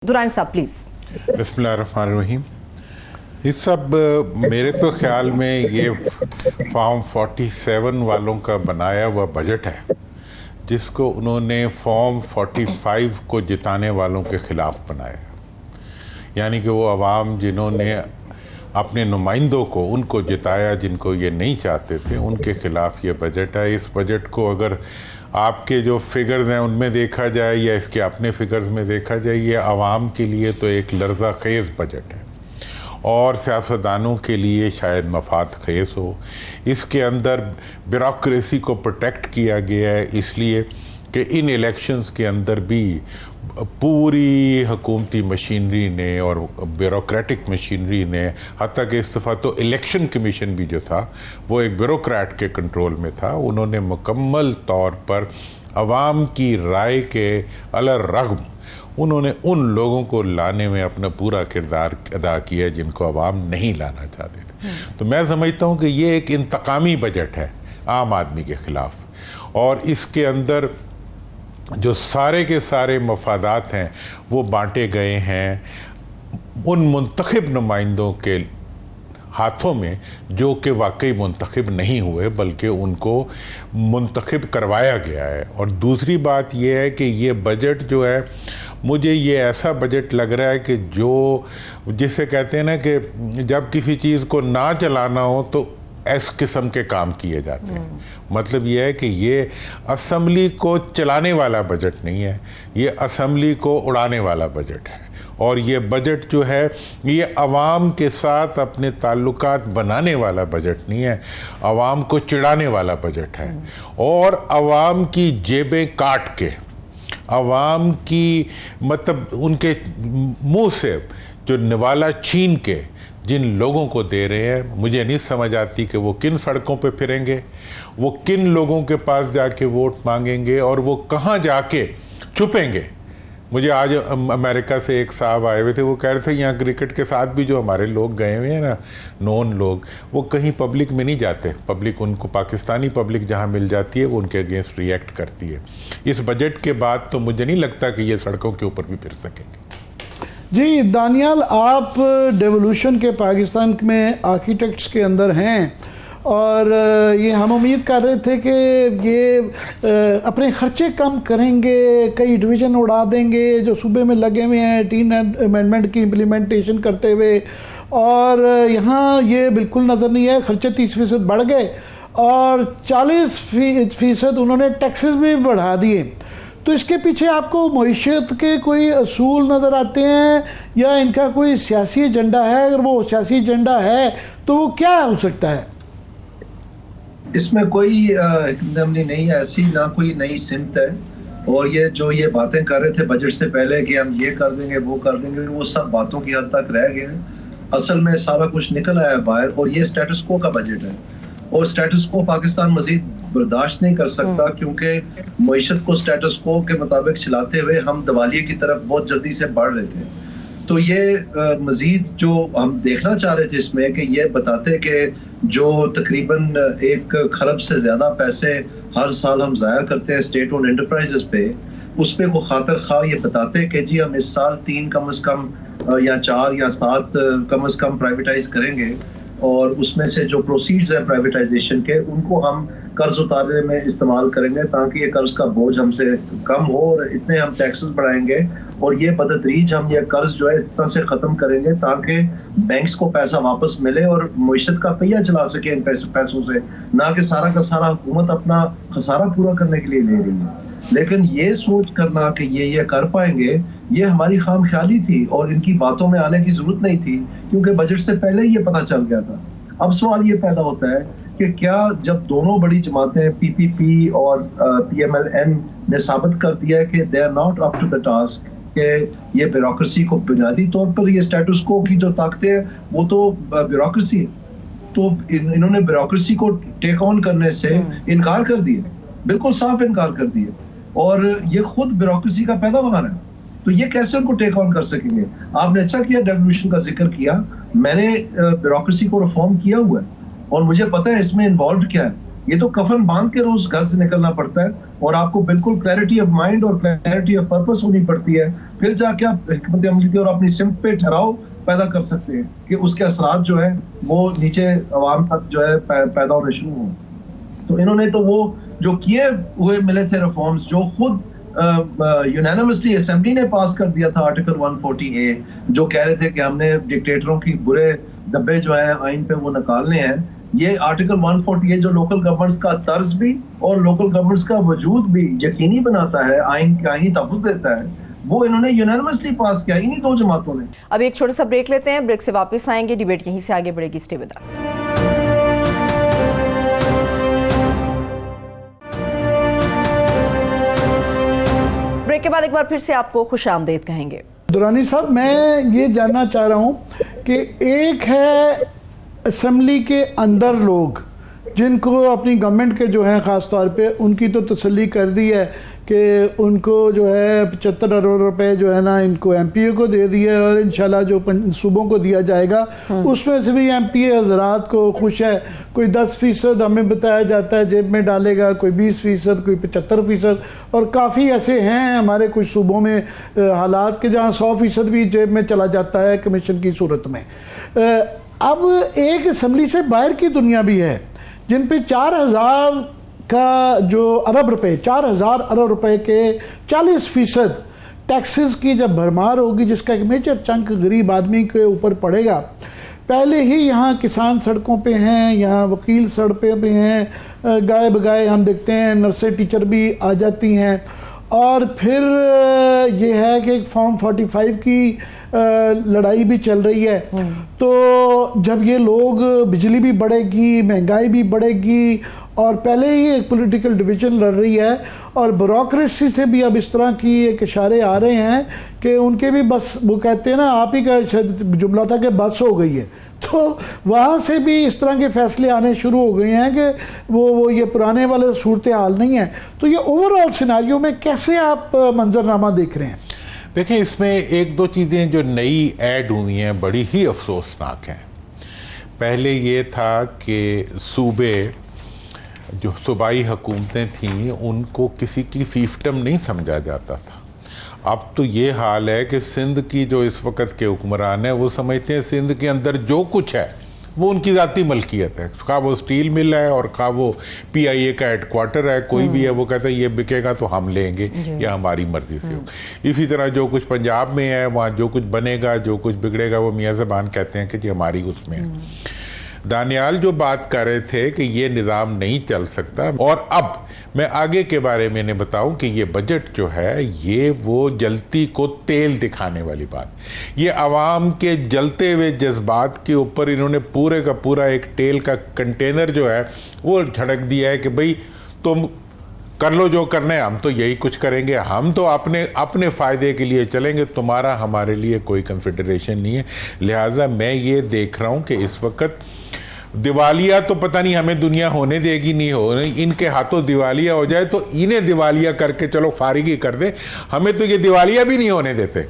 दुरान साहब प्लीज। बिस्मिल्लाहिर्रहमानिर्रहीम। इस सब मेरे तो ख्याल में ये फॉर्म 47 वालों का बनाया हुआ बजट है, जिसको उन्होंने फॉर्म 45 को जिताने वालों के खिलाफ बनाया। यानी कि वो अवाम जिन्होंने अपने नुमाइंदों को उनको जिताया, जिनको ये नहीं चाहते थे, उनके खिलाफ ये बजट है। इस बजट को अगर आपके जो फिगर्स हैं उनमें देखा जाए या इसके अपने फिगर्स में देखा जाए, ये आवाम के लिए तो एक लर्जा खेज़ बजट है और सियासतदानों के लिए शायद मफाद खेज़ हो। इसके अंदर ब्यूरोक्रेसी को प्रोटेक्ट किया गया है, इसलिए कि इन इलेक्शंस के अंदर भी पूरी हुकूमती मशीनरी ने और ब्यूरोक्रेटिक मशीनरी ने, हत्ता कि इस दफ़ा तो इलेक्शन कमीशन भी जो था वो एक ब्यूरोक्रेट के कंट्रोल में था, उन्होंने मुकम्मल तौर पर अवाम की राय के अलरग़म उन्होंने उन लोगों को लाने में अपना पूरा किरदार अदा किया जिनको अवाम नहीं लाना चाहते थे। तो मैं समझता हूँ कि ये एक इंतकामी बजट है आम आदमी के ख़िलाफ़, और इसके अंदर जो सारे के सारे मफादात हैं वो बांटे गए हैं उन मुंतखब नुमाइंदों के हाथों में जो कि वाकई मुंतखब नहीं हुए, बल्कि उनको मुंतखब करवाया गया है। और दूसरी बात यह है कि ये बजट जो है, मुझे ये ऐसा बजट लग रहा है कि जो जिसे कहते हैं ना कि जब किसी चीज़ को ना चलाना हो तो इस किस्म के काम किए जाते हैं। मतलब यह है कि ये असम्बली को चलाने वाला बजट नहीं है, ये असम्बली को उड़ाने वाला बजट है। और ये बजट जो है ये अवाम के साथ अपने ताल्लुकात बनाने वाला बजट नहीं है, अवाम को चिढ़ाने वाला बजट है। और अवाम की जेबें काट के, अवाम की मतलब उनके मुंह से जो निवाला छीन के जिन लोगों को दे रहे हैं, मुझे नहीं समझ आती कि वो किन सड़कों पे फिरेंगे, वो किन लोगों के पास जाके वोट मांगेंगे और वो कहाँ जाके छुपेंगे। मुझे आज अमेरिका से एक साहब आए हुए थे, वो कह रहे थे यहाँ क्रिकेट के साथ भी जो हमारे लोग गए हुए हैं ना, नॉन लोग, वो कहीं पब्लिक में नहीं जाते। पब्लिक उनको, पाकिस्तानी पब्लिक जहाँ मिल जाती है वो उनके अगेंस्ट रिएक्ट करती है। इस बजट के बाद तो मुझे नहीं लगता कि ये सड़कों के ऊपर भी फिर सकेंगे। जी दानियाल, आप डेवोल्यूशन के पाकिस्तान में आर्किटेक्ट्स के अंदर हैं और ये हम उम्मीद कर रहे थे कि ये अपने खर्चे कम करेंगे, कई डिवीज़न उड़ा देंगे जो सूबे में लगे हुए हैं 10 अमेंडमेंट की इम्प्लीमेंटेशन करते हुए, और यहाँ ये बिल्कुल नज़र नहीं है। खर्चे 30% बढ़ गए और 40% उन्होंने टैक्सेस भी बढ़ा दिए। तो इसके पीछे आपको मईशत के कोई असूल नज़र आते हैं या इनका कोई सियासी एजेंडा है? अगर वो सियासी एजेंडा है तो वो क्या हो सकता है? इसमें कोई एकदमनी नहीं है, ऐसी ना कोई नई सिमत है। और ये बातें कर रहे थे बजट से पहले कि हम ये कर देंगे वो कर देंगे, वो सब बातों की हद तक रह गए हैं। असल में सारा कुछ निकल आया है बाहर, और ये स्टेटस को का बजट है और स्टेटस को पाकिस्तान मजीद बर्दाश्त नहीं कर सकता, क्योंकि मईशत को स्टेटस को के मुताबिक चलाते हुए हम दिवालिये की तरफ बहुत जल्दी से बढ़ रहे थे। तो ये मजीद जो हम देखना चाह रहे थे इसमें कि ये बताते कि जो तकरीबन 1 खरब से ज्यादा पैसे हर साल हम ज़ाया करते हैं स्टेट ओन एंटरप्राइजेस पे, उस पे को खातर खा ये बताते कि जी हम इस साल 3 कम से कम या 4 या 7 कम से कम प्राइवेटाइज करेंगे, और उसमें से जो प्रोसीड्स हैं प्राइवेटाइजेशन के उनको हम कर्ज उतारने में इस्तेमाल करेंगे, ताकि ये कर्ज का बोझ हमसे कम हो, और इतने हम टैक्सेस बढ़ाएंगे और ये बदतरीज हम ये कर्ज जो है इस तरह से खत्म करेंगे ताकि बैंक्स को पैसा वापस मिले और मईशत का पहिया चला सके इन पैसों से, ना कि सारा का सारा हुकूमत अपना खसारा पूरा करने के लिए ले रही है। लेकिन ये सोच करना कि ये कर पाएंगे, ये हमारी खाम ख्याली थी और इनकी बातों में आने की जरूरत नहीं थी, क्योंकि बजट से पहले ही ये पता चल गया था। अब सवाल ये पैदा होता है कि क्या जब दोनों बड़ी जमातें पीपीपी और पीएमएलएन ने साबित कर दिया है कि they are not up to the task, कि ये ब्यूरोक्रेसी को बुनियादी तौर पर ये स्टेटस को की जो ताकतें हैं वो तो ब्यूरोक्रेसी है, तो इन्होंने ब्यूरोक्रेसी को टेक ऑन करने से इनकार कर दिया, बिल्कुल साफ इनकार कर दिया, और ये खुद ब्यूरोक्रेसी का पैदावार है। तो ये कैसे उनको टेक ऑन कर सकेंगे? आपने अच्छा किया डेवोल्यूशन का जिक्र किया, मैंने ब्यूरोक्रेसी को रिफॉर्म किया हुआ है और मुझे पता है इसमें इन्वॉल्व क्या है। ये तो कफन बांध के रोज घर से निकलना पड़ता है, और आपको बिल्कुल क्लैरिटी ऑफ माइंड और क्लैरिटी ऑफ पर्पस होनी पड़ती है, फिर जाके आप हिकमत अमली की और अपनी सिमत पे ठहराव पैदा कर सकते हैं कि उसके असरात जो है वो नीचे आवाम तक जो है पैदा होने शुरू हो। तो इन्होंने तो वो जो किए हुए मिले थे रिफॉर्म्स, जो खुद यूनानिमसली असेंबली ने पास कर दिया था आर्टिकल 140A, जो कह रहे थे कि हमने डिक्टेटरों की बुरे डब्बे जो है आइन पे वो निकालने हैं। ये आर्टिकल 140A जो लोकल गवर्नमेंट्स का तर्ज भी और लोकल गवर्नमेंट्स का वजूद भी यकीनी बनाता है, आइन का आईनी तहफ़्फ़ुज़ देता है, वो इन्होंने यूनानिमसली पास किया इन्हीं दो जमातों ने। अब एक छोटा सा ब्रेक लेते हैं, ब्रेक से वापस आएंगे, डिबेट यहीं से आगे बढ़ेगी। Stay with us. ब्रेक के बाद एक बार फिर से आपको खुशामदीद कहेंगे। दुरानी साहब, मैं ये जानना चाह रहा हूँ कि एक है असेंबली के अंदर लोग जिनको अपनी गवर्नमेंट के जो है ख़ास तौर पे उनकी तो तसल्ली कर दी है कि उनको जो है 75 अरब रुपए जो है ना इनको एमपीए को दे दिए, और इंशाल्लाह जो सूबों को दिया जाएगा उसमें से भी एमपीए हजरात को खुश है। कोई 10% हमें बताया जाता है जेब में डालेगा, कोई 20%, कोई 75%, और काफ़ी ऐसे हैं हमारे कुछ सूबों में हालात के जहाँ 100% भी जेब में चला जाता है कमीशन की सूरत में। अब एक असम्बली से बाहर की दुनिया भी है जिन पे 4000 का जो अरब रुपए, 4000 अरब रुपए के 40% टैक्सेस की जब भरमार होगी, जिसका एक मेजर चंक गरीब आदमी के ऊपर पड़ेगा। पहले ही यहाँ किसान सड़कों पे हैं, यहाँ वकील सड़कों पे हैं, गाय बगाए हम देखते हैं नर्सें टीचर भी आ जाती हैं, और फिर ये है कि फॉर्म 45 की लड़ाई भी चल रही है। तो जब ये लोग, बिजली भी बढ़ेगी, महंगाई भी बढ़ेगी, और पहले ही एक पॉलिटिकल डिवीजन लड़ रही है, और ब्यूरोक्रेसी से भी अब इस तरह की एक इशारे आ रहे हैं कि उनके भी बस, वो कहते हैं ना, आप ही का शायद जुमला था कि बस हो गई है, तो वहाँ से भी इस तरह के फैसले आने शुरू हो गए हैं कि वो ये पुराने वाले सूरत हाल नहीं है। तो ये ओवरऑल सिनारियो में कैसे आप मंजरनामा देख रहे हैं? देखिए, इसमें एक दो चीज़ें जो नई ऐड हुई हैं बड़ी ही अफसोसनाक हैं। पहले ये था कि सूबे, जो सूबाई हुकूमतें थीं, उनको किसी की फीफटम नहीं समझा जाता था। अब तो ये हाल है कि सिंध की जो इस वक्त के हुक्मरान है वो समझते हैं सिंध के अंदर जो कुछ है वो उनकी ज़ाती मलकियत है, खा वो स्टील मिल है और खा वो PIA का हेडक्वार्टर है, कोई भी है, वो कहते हैं ये बिकेगा तो हम लेंगे या हमारी मर्जी से हो। इसी तरह जो कुछ पंजाब में है वहाँ जो कुछ बनेगा, जो कुछ बिगड़ेगा, वो मियाँ ज़बान कहते हैं कि जी हमारी उसमें है। दानियाल जो बात कर रहे थे कि ये निज़ाम नहीं चल सकता, और अब मैं आगे के बारे में इन्हें बताऊं कि ये बजट जो है ये वो जलती को तेल दिखाने वाली बात, ये आवाम के जलते हुए जज्बात के ऊपर इन्होंने पूरे का पूरा एक तेल का कंटेनर जो है वो झड़क दिया है कि भाई तुम कर लो जो करना है, हम तो यही कुछ करेंगे, हम तो अपने फ़ायदे के लिए चलेंगे, तुम्हारा हमारे लिए कोई कंसिडरेशन नहीं है। लिहाजा मैं ये देख रहा हूँ कि इस वक्त दिवालिया तो पता नहीं हमें दुनिया होने देगी, नहीं हो, इनके हाथों दिवालिया हो जाए तो इन्हें दिवालिया करके चलो फारिगी कर दे, हमें तो ये दिवालिया भी नहीं होने देते।